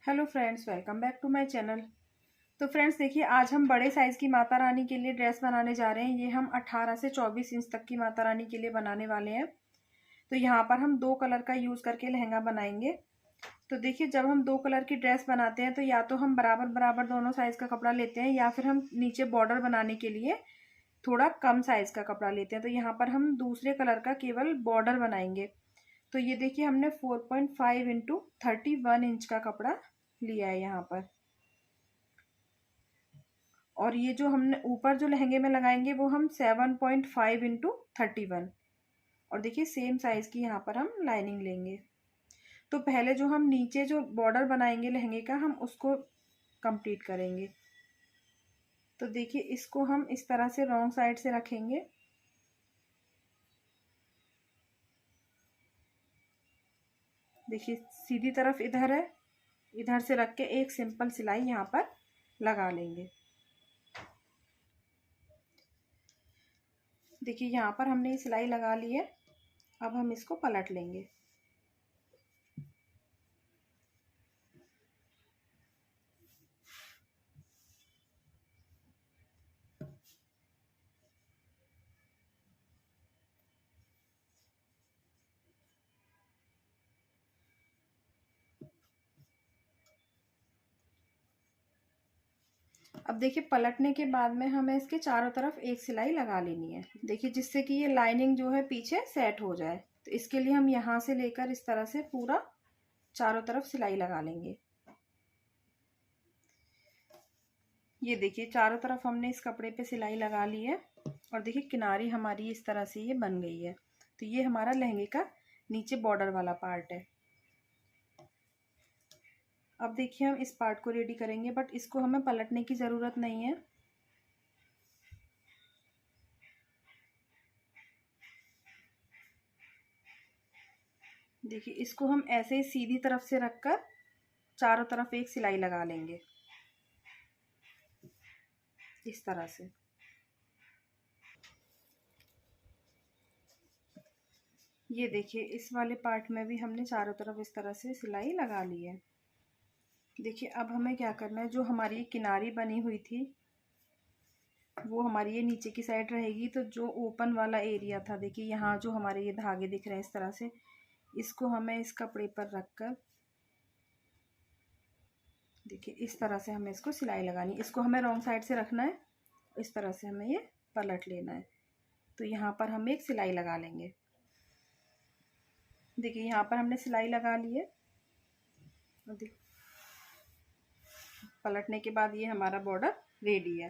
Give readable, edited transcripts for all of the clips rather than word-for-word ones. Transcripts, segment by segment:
Hello friends, welcome back to my channel. तो friends देखिए, आज हम बड़े साइज़ की माता रानी के लिए ड्रेस बनाने जा रहे हैं। ये हम 18 से 24 इंच तक की माता रानी के लिए बनाने वाले हैं। तो यहाँ पर हम 2 कलर का यूज़ करके लहंगा बनाएंगे। तो देखिए, जब हम 2 कलर की ड्रेस बनाते हैं तो या तो हम बराबर बराबर दोनों साइज़ का कपड़ा लेते हैं या फिर हम नीचे बॉर्डर बनाने के लिए थोड़ा कम साइज़ का कपड़ा लेते हैं। तो यहाँ पर हम दूसरे कलर का केवल बॉर्डर बनाएंगे। तो ये देखिए, हमने 4.5 इंटू 31 इंच का कपड़ा लिया है यहाँ पर। और ये जो हमने ऊपर जो लहंगे में लगाएंगे वो हम 7.5 इंटू 31। और देखिए, सेम साइज़ की यहाँ पर हम लाइनिंग लेंगे। तो पहले जो हम नीचे जो बॉर्डर बनाएंगे लहंगे का, हम उसको कंप्लीट करेंगे। तो देखिए, इसको हम इस तरह से रॉन्ग साइड से रखेंगे। देखिए, सीधी तरफ इधर है, इधर से रख के एक सिंपल सिलाई यहाँ पर लगा लेंगे। देखिए, यहाँ पर हमने ये सिलाई लगा ली है। अब हम इसको पलट लेंगे। अब देखिए, पलटने के बाद में हमें इसके चारों तरफ एक सिलाई लगा लेनी है। देखिए, जिससे कि ये लाइनिंग जो है पीछे सेट हो जाए। तो इसके लिए हम यहाँ से लेकर इस तरह से पूरा चारों तरफ सिलाई लगा लेंगे। ये देखिए, चारों तरफ हमने इस कपड़े पे सिलाई लगा ली है। और देखिए, किनारी हमारी इस तरह से ये बन गई है। तो ये हमारा लहंगे का नीचे बॉर्डर वाला पार्ट है। अब देखिए, हम इस पार्ट को रेडी करेंगे, बट इसको हमें पलटने की ज़रूरत नहीं है। देखिए, इसको हम ऐसे ही सीधी तरफ से रखकर चारों तरफ एक सिलाई लगा लेंगे, इस तरह से। ये देखिए, इस वाले पार्ट में भी हमने चारों तरफ इस तरह से सिलाई लगा ली है। देखिए, अब हमें क्या करना है, जो हमारी किनारी बनी हुई थी वो हमारी ये नीचे की साइड रहेगी। तो जो ओपन वाला एरिया था, देखिए यहाँ जो हमारे ये धागे दिख रहे हैं इस तरह से, इसको हमें इस कपड़े पर रखकर देखिए इस तरह से हमें इसको सिलाई लगानी। इसको हमें रॉन्ग साइड से रखना है, इस तरह से हमें ये पलट लेना है। तो यहाँ पर हम एक सिलाई लगा लेंगे। देखिए, यहाँ पर हमने सिलाई लगा ली है। और देखिए, पलटने के बाद ये हमारा बॉर्डर रेडी है।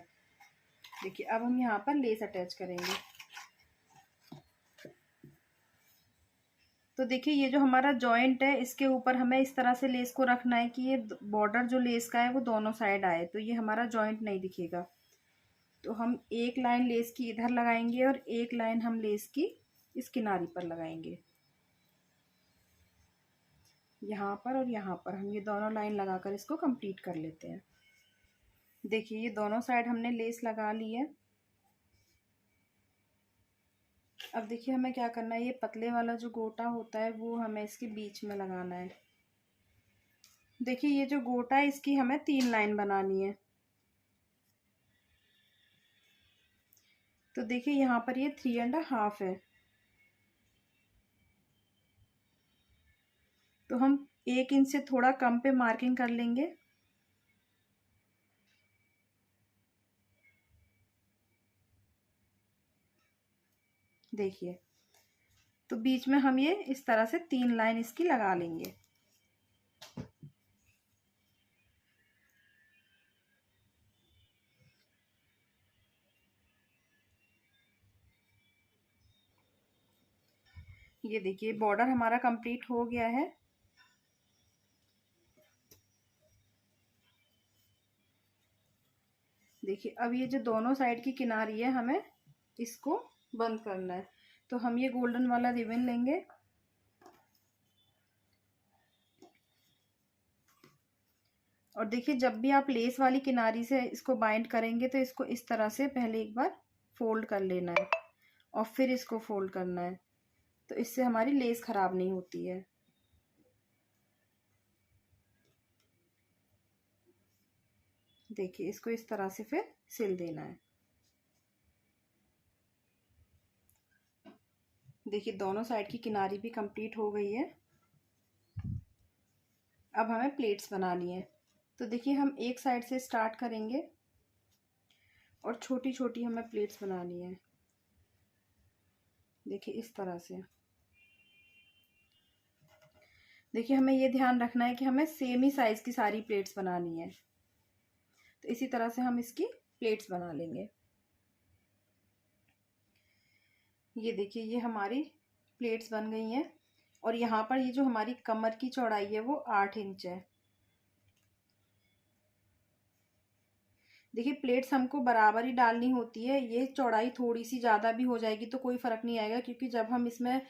देखिए, अब हम यहाँ पर लेस अटैच करेंगे। तो देखिए, ये जो हमारा जॉइंट है इसके ऊपर हमें इस तरह से लेस को रखना है कि ये बॉर्डर जो लेस का है वो दोनों साइड आए, तो ये हमारा जॉइंट नहीं दिखेगा। तो हम एक लाइन लेस की इधर लगाएंगे और एक लाइन हम लेस की इस किनारी पर लगाएंगे। यहाँ पर और यहाँ पर हम ये दोनों लाइन लगाकर इसको कंप्लीट कर लेते हैं। देखिए, ये दोनों साइड हमने लेस लगा ली है। अब देखिए, हमें क्या करना है, ये पतले वाला जो गोटा होता है वो हमें इसके बीच में लगाना है। देखिए, ये जो गोटा है इसकी हमें 3 लाइन बनानी है। तो देखिए, यहाँ पर ये 3.5 है। तो हम 1 इंच से थोड़ा कम पे मार्किंग कर लेंगे। देखिए, तो बीच में हम ये इस तरह से 3 लाइन इसकी लगा लेंगे। ये देखिए, बॉर्डर हमारा कंप्लीट हो गया है। देखिए, अब ये जो दोनों साइड की किनारी है हमें इसको बंद करना है। तो हम ये गोल्डन वाला रिबन लेंगे और देखिए, जब भी आप लेस वाली किनारी से इसको बाइंड करेंगे तो इसको इस तरह से पहले एक बार फोल्ड कर लेना है और फिर इसको फोल्ड करना है। तो इससे हमारी लेस खराब नहीं होती है। देखिए इसको इस तरह से फिर सिल देना है। देखिए दोनों साइड की किनारी भी कंप्लीट हो गई है। अब हमें प्लेट्स बनानी है। तो देखिए हम एक साइड से स्टार्ट करेंगे और छोटी छोटी हमें प्लेट्स बनानी है। देखिए इस तरह से। देखिए हमें ये ध्यान रखना है कि हमें सेम ही साइज की सारी प्लेट्स बनानी है। तो इसी तरह से हम इसकी प्लेट्स बना लेंगे। ये देखिए ये हमारी प्लेट्स बन गई हैं और यहाँ पर ये जो हमारी कमर की चौड़ाई है वो 8 इंच है। देखिए प्लेट्स हमको बराबर ही डालनी होती है। ये चौड़ाई थोड़ी सी ज़्यादा भी हो जाएगी तो कोई फ़र्क नहीं आएगा, क्योंकि जब हम इसमें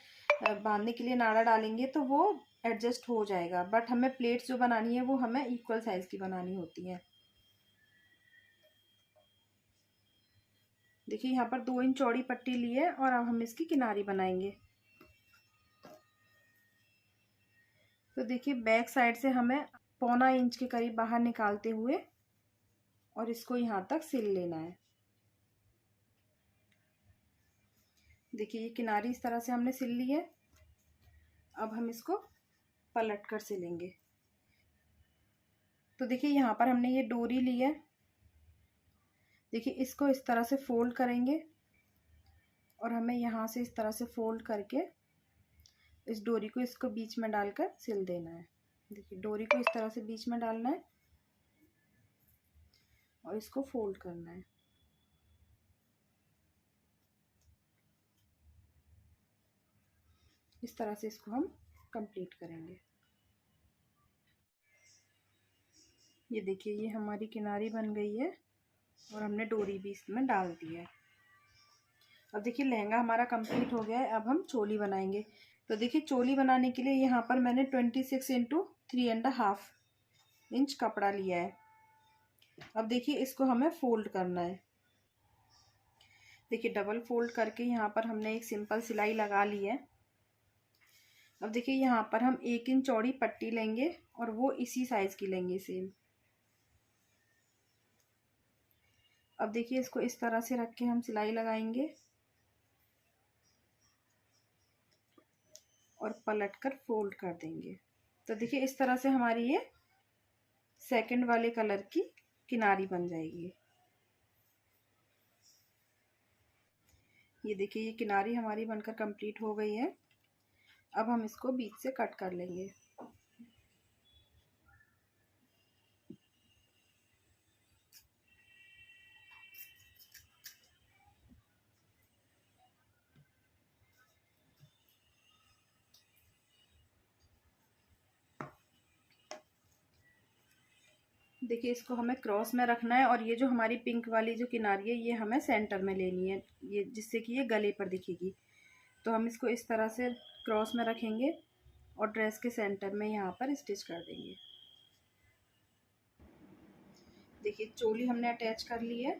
बांधने के लिए नाड़ा डालेंगे तो वो एडजस्ट हो जाएगा। बट हमें प्लेट्स जो बनानी है वो हमें इक्वल साइज़ की बनानी होती है। देखिए यहाँ पर 2 इंच चौड़ी पट्टी ली है और अब हम इसकी किनारी बनाएंगे। तो देखिए बैक साइड से हमें 1.25 इंच के करीब बाहर निकालते हुए और इसको यहाँ तक सिल लेना है। देखिए ये किनारी इस तरह से हमने सिल ली है। अब हम इसको पलट कर सिलेंगे। तो देखिए यहाँ पर हमने ये डोरी ली है। देखिए इसको इस तरह से फोल्ड करेंगे और हमें यहाँ से इस तरह से फोल्ड करके इस डोरी को इसको बीच में डालकर सिल देना है। देखिए डोरी को इस तरह से बीच में डालना है और इसको फोल्ड करना है। इस तरह से इसको हम कंप्लीट करेंगे। ये देखिए ये हमारी किनारी बन गई है और हमने डोरी भी इसमें डाल दी है। अब देखिए लहंगा हमारा कंप्लीट हो गया है। अब हम चोली बनाएंगे। तो देखिए चोली बनाने के लिए यहाँ पर मैंने 26 इंटू 3.5 इंच कपड़ा लिया है। अब देखिए इसको हमें फोल्ड करना है। देखिए डबल फोल्ड करके यहाँ पर हमने एक सिंपल सिलाई लगा ली है। अब देखिए यहाँ पर हम 1 इंच चौड़ी पट्टी लेंगे और वो इसी साइज की लेंगे सेम। अब देखिए इसको इस तरह से रख के हम सिलाई लगाएंगे और पलट कर फोल्ड कर देंगे। तो देखिए इस तरह से हमारी ये सेकंड वाले कलर की किनारी बन जाएगी। ये देखिए ये किनारी हमारी बनकर कंप्लीट हो गई है। अब हम इसको बीच से कट कर लेंगे। देखिए इसको हमें क्रॉस में रखना है और ये जो हमारी पिंक वाली जो किनारी है ये हमें सेंटर में लेनी है, ये जिससे कि ये गले पर दिखेगी। तो हम इसको इस तरह से क्रॉस में रखेंगे और ड्रेस के सेंटर में यहाँ पर स्टिच कर देंगे। देखिए चोली हमने अटैच कर ली है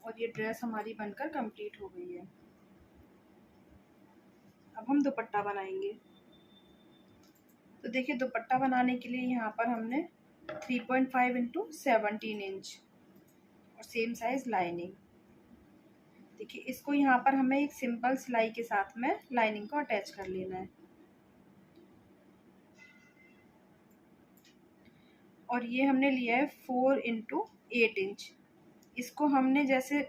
और ये ड्रेस हमारी बनकर कंप्लीट हो गई है। अब हम दुपट्टा बनाएंगे। तो देखिए दुपट्टा बनाने के लिए यहाँ पर हमने 3.5 इंटू 17 इंच और सेम साइज लाइनिंग। देखिए इसको यहाँ पर हमें एक सिंपल सिलाई के साथ में लाइनिंग को अटैच कर लेना है। और ये हमने लिया है 4 इंटू 8 इंच। इसको हमने जैसे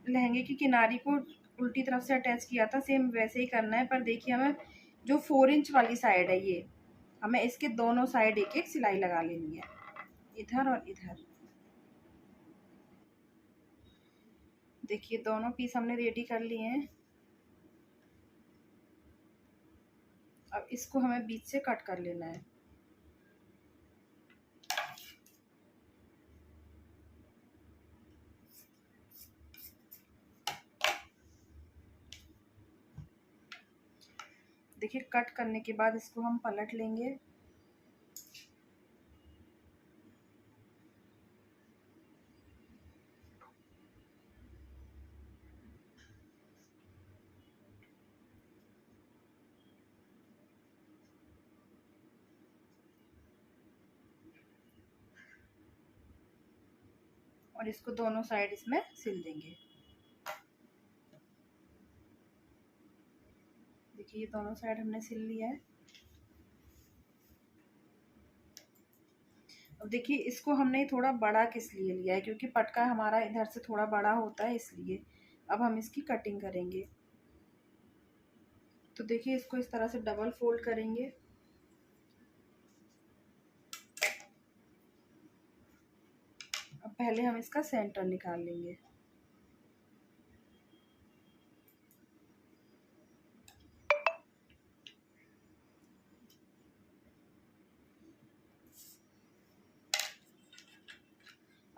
लहंगे की किनारी को उल्टी तरफ से अटैच किया था सेम वैसे ही करना है। पर देखिए हमें जो 4 इंच वाली साइड है ये हमें इसके दोनों साइड एक एक सिलाई लगा लेनी है, इधर और इधर। देखिए दोनों पीस हमने रेडी कर लिए हैं। अब इसको हमें बीच से कट कर लेना है। देखिए कट करने के बाद इसको हम पलट लेंगे। और इसको दोनों साइड इसमें सिल देंगे। देखिए ये दोनों साइड हमने सिल लिया है। अब देखिए इसको हमने थोड़ा बड़ा किस लिए लिया है, क्योंकि पटका हमारा इधर से थोड़ा बड़ा होता है, इसलिए। अब हम इसकी कटिंग करेंगे। तो देखिए इसको इस तरह से डबल फोल्ड करेंगे। अब पहले हम इसका सेंटर निकाल लेंगे।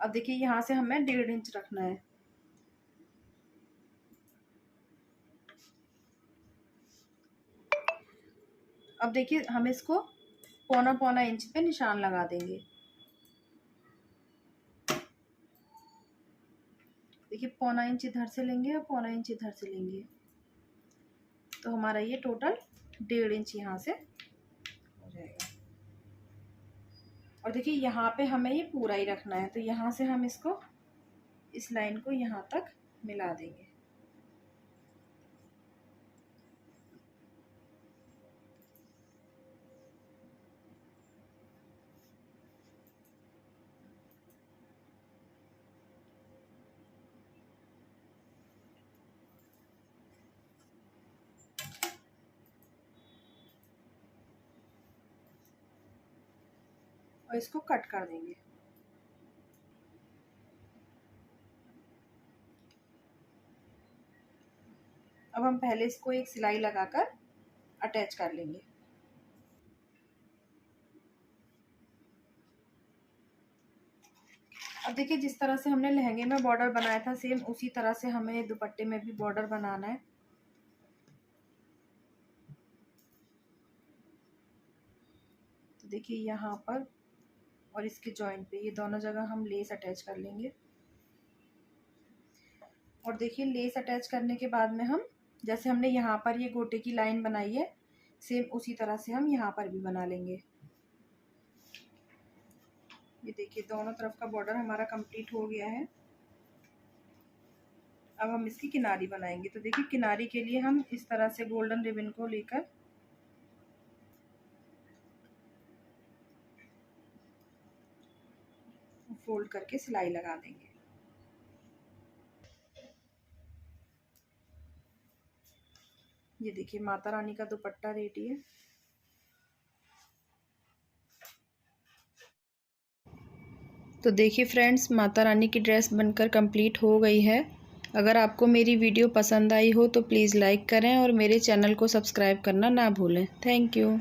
अब देखिए यहाँ से हमें 1.5 इंच रखना है। अब देखिए हम इसको 1.25 इंच पे निशान लगा देंगे। देखिए 1.25 इंच इधर से लेंगे और 1.25 इंच इधर से लेंगे, तो हमारा ये टोटल 1.5 इंच यहाँ से हो जाएगा। और देखिए यहाँ पे हमें ये पूरा ही रखना है, तो यहाँ से हम इसको इस लाइन को यहाँ तक मिला देंगे। और इसको कट कर देंगे। अब हम पहले इसको एक सिलाई लगाकर अटैच कर लेंगे। अब देखिए जिस तरह से हमने लहंगे में बॉर्डर बनाया था, सेम उसी तरह से हमें दुपट्टे में भी बॉर्डर बनाना है। तो देखिए यहाँ पर और इसके जॉइंट पे ये दोनों जगह हम लेस अटैच कर लेंगे। और देखिए लेस अटैच करने के बाद में हम जैसे हमने यहाँ पर ये गोटे की लाइन बनाई है, सेम उसी तरह से हम यहाँ पर भी बना लेंगे। ये देखिए दोनों तरफ का बॉर्डर हमारा कंप्लीट हो गया है। अब हम इसकी किनारी बनाएंगे। तो देखिए किनारी के लिए हम इस तरह से गोल्डन रिबन को लेकर फोल्ड करके सिलाई लगा देंगे। ये देखिए माता रानी का दुपट्टा रेडी है। तो देखिए फ्रेंड्स, माता रानी की ड्रेस बनकर कंप्लीट हो गई है। अगर आपको मेरी वीडियो पसंद आई हो तो प्लीज़ लाइक करें और मेरे चैनल को सब्सक्राइब करना ना भूलें। Thank you.